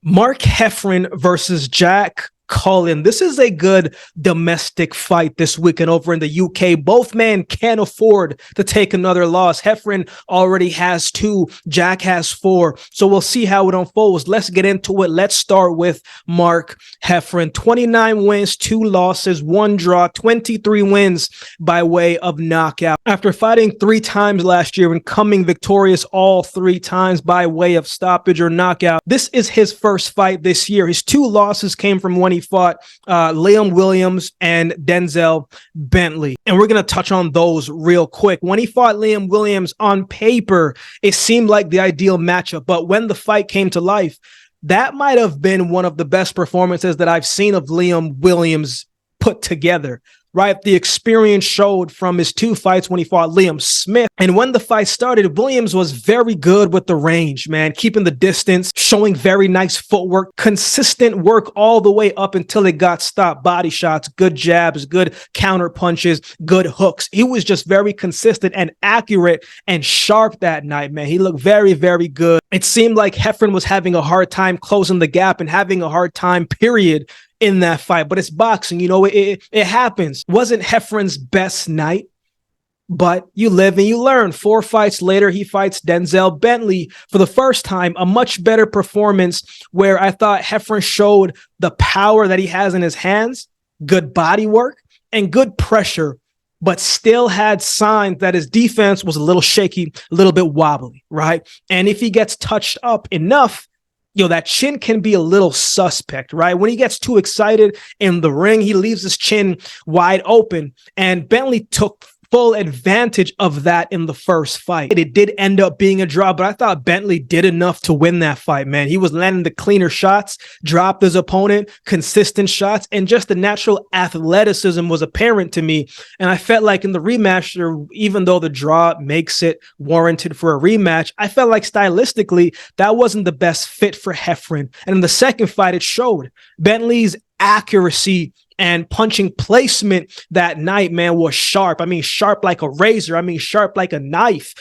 Mark Heffron versus Jack Cullen. This is a good domestic fight this weekend over in the UK. Both men can't afford to take another loss. Heffron already has 2. Jack has 4. So we'll see how it unfolds. Let's get into it. Let's start with Mark Heffron. 29 wins, 2 losses, 1 draw, 23 wins by way of knockout. After fighting 3 times last year and coming victorious all 3 times by way of stoppage or knockout, this is his first fight this year. His 2 losses came from when he fought Liam Williams and Denzel Bentley. And we're going to touch on those real quick. When he fought Liam Williams, on paper, it seemed like the ideal matchup. But when the fight came to life, that might have been one of the best performances that I've seen of Liam Williams put together. Right, the experience showed from his 2 fights when he fought Liam Smith. And when the fight started, Williams was very good with the range, man, keeping the distance, showing very nice footwork, consistent work all the way up until it got stopped. Body shots, good jabs, good counter punches, good hooks. He was just very consistent and accurate and sharp that night, man. He looked very, very good. It seemed like Heffron was having a hard time closing the gap and having a hard time, period, in that fight. But it's boxing, you know, it happens. Wasn't Heffron's best night, but you live and you learn. 4 fights later, he fights Denzel Bentley for the first time. A much better performance where I thought Heffron showed the power that he has in his hands, good body work, and good pressure, but still had signs that his defense was a little shaky, a little bit wobbly, right? And if he gets touched up enough, that chin can be a little suspect, right? When he gets too excited in the ring, he leaves his chin wide open. And Bentley took full advantage of that in the first fight. It did end up being a draw, but I thought Bentley did enough to win that fight, man. He was landing the cleaner shots, dropped his opponent, consistent shots, and just the natural athleticism was apparent to me. And I felt like in the rematch, even though the draw makes it warranted for a rematch, I felt like stylistically, that wasn't the best fit for Heffron. And in the second fight, it showed. Bentley's accuracy and punching placement that night, man, was sharp. I mean, sharp like a razor. I mean, sharp like a knife.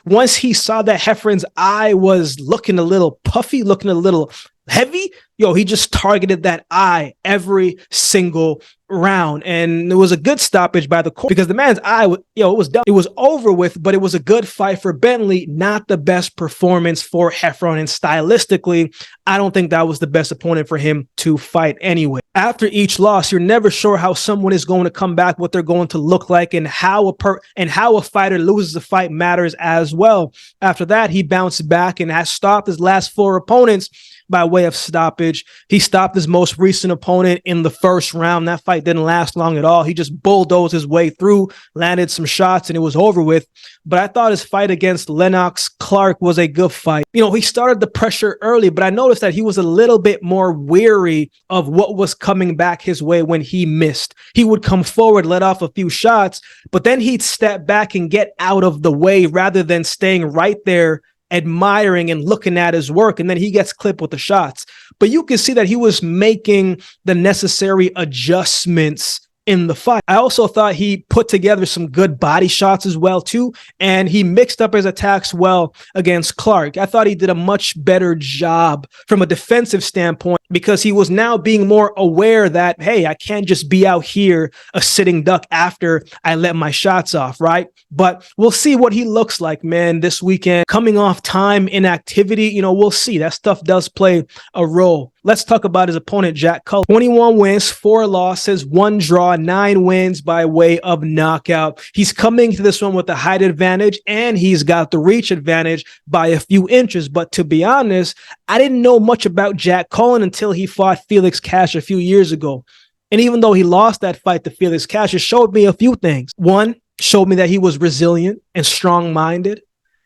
Once he saw that Heffron's eye was looking a little puffy, looking a little heavy, he just targeted that eye every single round. And it was a good stoppage by the court because the man's eye, it was done. It was over with, but it was a good fight for Bentley, not the best performance for Heffron. And stylistically, I don't think that was the best opponent for him to fight anyway. After each loss, you're never sure how someone is going to come back, what they're going to look like, and how a fighter loses a fight matters as well. After that, he bounced back and has stopped his last 4 opponents by way of stoppage. He stopped his most recent opponent in the first round. That fight didn't last long at all. He just bulldozed his way through, landed some shots, and it was over with. But I thought his fight against Lennox Clark was a good fight. He started the pressure early, but I noticed that he was a little bit more weary of what was coming back his way when he missed. He would come forward, let off a few shots, but then he'd step back and get out of the way rather than staying right there admiring and looking at his work, and then he gets clipped with the shots. But you can see that he was making the necessary adjustments in the fight. I also thought he put together some good body shots as well too, and he mixed up his attacks well against Clark. I thought he did a much better job from a defensive standpoint because he was now being more aware that, hey, I can't just be out here a sitting duck after I let my shots off, right? But we'll see what he looks like, man, this weekend. Coming off time, inactivity, we'll see. That stuff does play a role. Let's talk about his opponent, Jack Cullen. 21 wins, 4 losses, 1 draw, 9 wins by way of knockout. He's coming to this one with the height advantage, and he's got the reach advantage by a few inches. But to be honest, I didn't know much about Jack Cullen until he fought Felix Cash a few years ago. And even though he lost that fight to Felix Cash, it showed me a few things. One, showed me that he was resilient and strong-minded.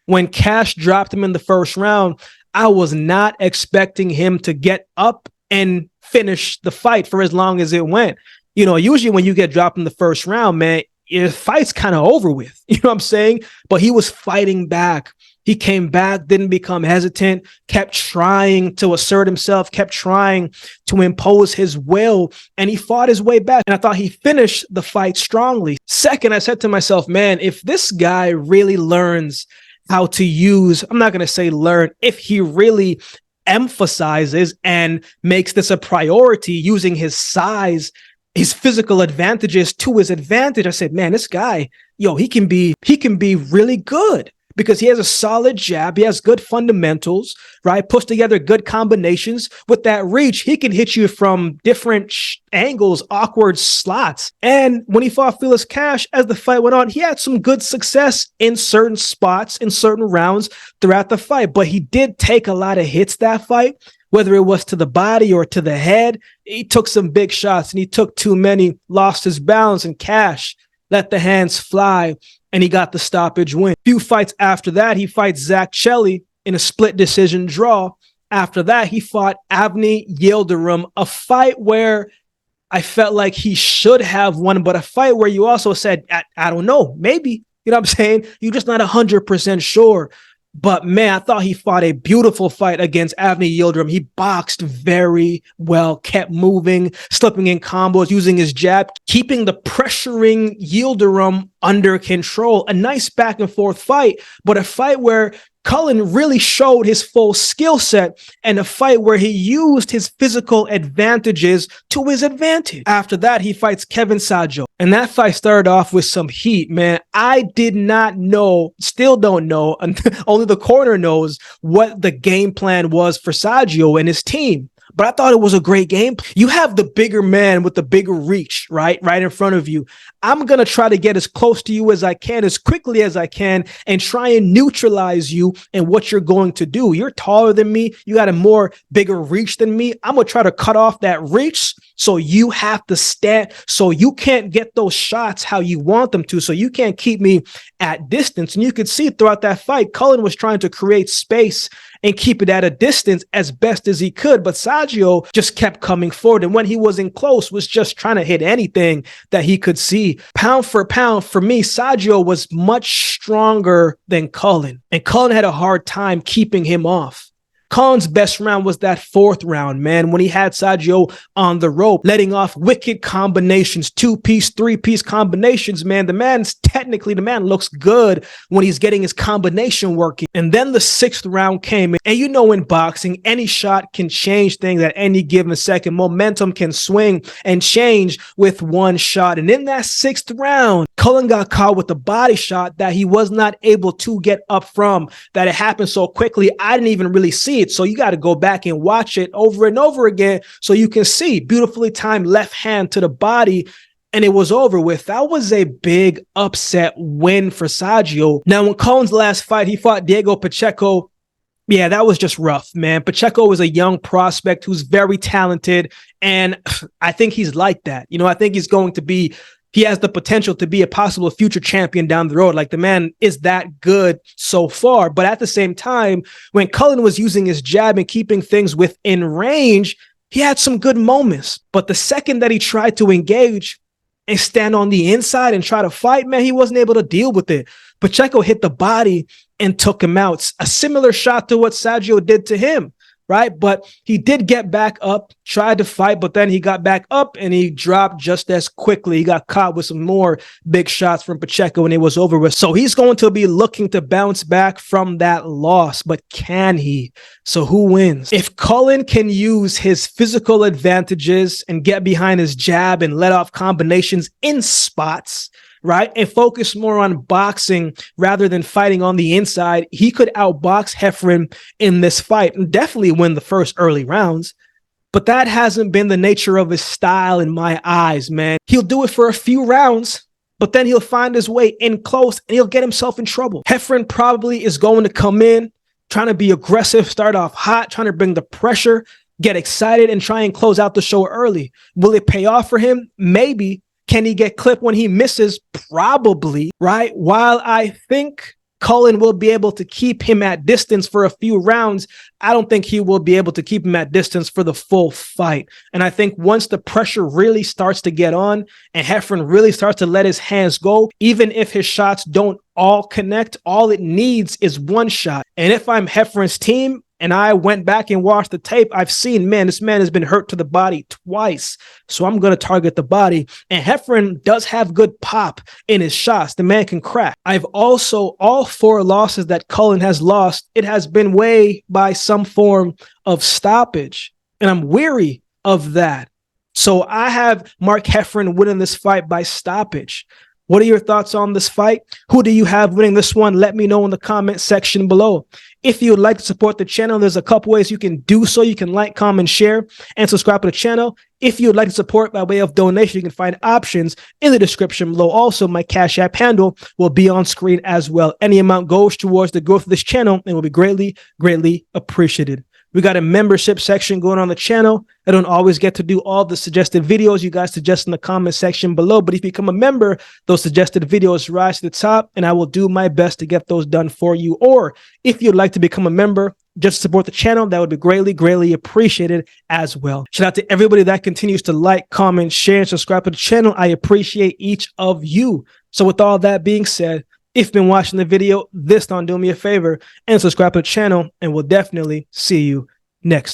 When Cash dropped him in the first round, I was not expecting him to get up and finish the fight for as long as it went. Usually when you get dropped in the first round, man, your fight's kind of over with. You know what I'm saying? But he was fighting back. He came back, didn't become hesitant, kept trying to assert himself, kept trying to impose his will, and he fought his way back. And I thought he finished the fight strongly. Second, I said to myself, man, if this guy really learns how to use, I'm not going to say learn, if he really emphasizes and makes this a priority, using his size, his physical advantages to his advantage. I said, man, this guy, he can be really good because he has a solid jab. He has good fundamentals, right? Puts together good combinations. With that reach, he can hit you from different angles, awkward slots. And when he fought Felix Cash, as the fight went on, he had some good success in certain spots, in certain rounds throughout the fight. But he did take a lot of hits that fight, whether it was to the body or to the head. He took some big shots and he took too many, lost his balance, and Cash let the hands fly, and he got the stoppage win. A few fights after that, he fights Zach Chelly in a split decision draw. After that, he fought Avni Yildirim, a fight where I felt like he should have won, but a fight where you also said, I don't know, maybe, you know what I'm saying? You're just not 100% sure. But man, I thought he fought a beautiful fight against Avni Yildirim. He boxed very well, kept moving, slipping in combos, using his jab, keeping the pressuring Yildirim under control. A nice back and forth fight, but a fight where Cullen really showed his full skill set, and a fight where he used his physical advantages to his advantage. After that, he fights Kevin Saggio, and that fight started off with some heat, man. I did not know, still don't know, only the corner knows what the game plan was for Saggio and his team. But I thought it was a great game. You have the bigger man with the bigger reach, right in front of you. I'm going to try to get as close to you as I can, as quickly as I can, and try and neutralize you and what you're going to do. You're taller than me. You got a bigger reach than me. I'm going to try to cut off that reach, so you have to stand, so you can't get those shots how you want them to, so you can't keep me at distance. And you could see throughout that fight, Cullen was trying to create space and keep it at a distance as best as he could. But Saggio just kept coming forward. And when he was in close, was just trying to hit anything that he could see. Pound for pound, for me, Saggio was much stronger than Cullen. And Cullen had a hard time keeping him off. Cullen's best round was that fourth round, man, when he had Saggio on the rope, letting off wicked combinations, 2-piece, 3-piece combinations, man. The man looks good when he's getting his combination working. And then the sixth round came, and you know, in boxing, any shot can change things at any given second. Momentum can swing and change with one shot. And in that sixth round, Cullen got caught with a body shot that he was not able to get up from, that it happened so quickly, I didn't even really see it. So you got to go back and watch it over and over again so you can see. Beautifully timed left hand to the body, and it was over with. That was a big upset win for Saggio. Now, when Cullen's last fight, he fought Diego Pacheco. Yeah, that was just rough, man. Pacheco is a young prospect who's very talented, and I think he's like that. You know, I think he has the potential to be a possible future champion down the road. Like, the man is that good so far. But at the same time, when Cullen was using his jab and keeping things within range, he had some good moments. But the second that he tried to engage and stand on the inside and try to fight, man, he wasn't able to deal with it. Pacheco hit the body and took him out. A similar shot to what Saggio did to him, right? But he did get back up, tried to fight, but then he got back up and he dropped just as quickly. He got caught with some more big shots from Pacheco and it was over with. So he's going to be looking to bounce back from that loss, but can he? So who wins? If Cullen can use his physical advantages and get behind his jab and let off combinations in spots, right, and focus more on boxing rather than fighting on the inside, he could outbox Heffron in this fight and definitely win the first early rounds. But that hasn't been the nature of his style in my eyes, man. He'll do it for a few rounds, but then he'll find his way in close and he'll get himself in trouble. Heffron probably is going to come in, trying to be aggressive, start off hot, trying to bring the pressure, get excited, and try and close out the show early. Will it pay off for him? Maybe. Can he get clipped when he misses? Probably, right? While I think Cullen will be able to keep him at distance for a few rounds, I don't think he will be able to keep him at distance for the full fight. And I think once the pressure really starts to get on and Heffron really starts to let his hands go, even if his shots don't all connect, all it needs is one shot. And if I'm Heffron's team, and I went back and watched the tape, I've seen, man, this man has been hurt to the body twice. So I'm going to target the body. And Heffron does have good pop in his shots. The man can crack. I've also, all 4 losses that Cullen has lost, it has been way by some form of stoppage. And I'm weary of that. So I have Mark Heffron winning this fight by stoppage. What are your thoughts on this fight? Who do you have winning this one? Let me know in the comment section below. If you would like to support the channel, there's a couple ways you can do so. You can like, comment, share, and subscribe to the channel. If you would like to support by way of donation, you can find options in the description below. Also, my Cash App handle will be on screen as well. Any amount goes towards the growth of this channel and will be greatly, greatly appreciated. We got a membership section going on the channel. I don't always get to do all the suggested videos you guys suggest in the comment section below, but if you become a member, those suggested videos rise to the top, and I will do my best to get those done for you. Or if you'd like to become a member, just to support the channel, that would be greatly, greatly appreciated as well. Shout out to everybody that continues to like, comment, share, and subscribe to the channel. I appreciate each of you. So with all that being said, if you've been watching the video, this time do me a favor and subscribe to the channel, and we'll definitely see you next time.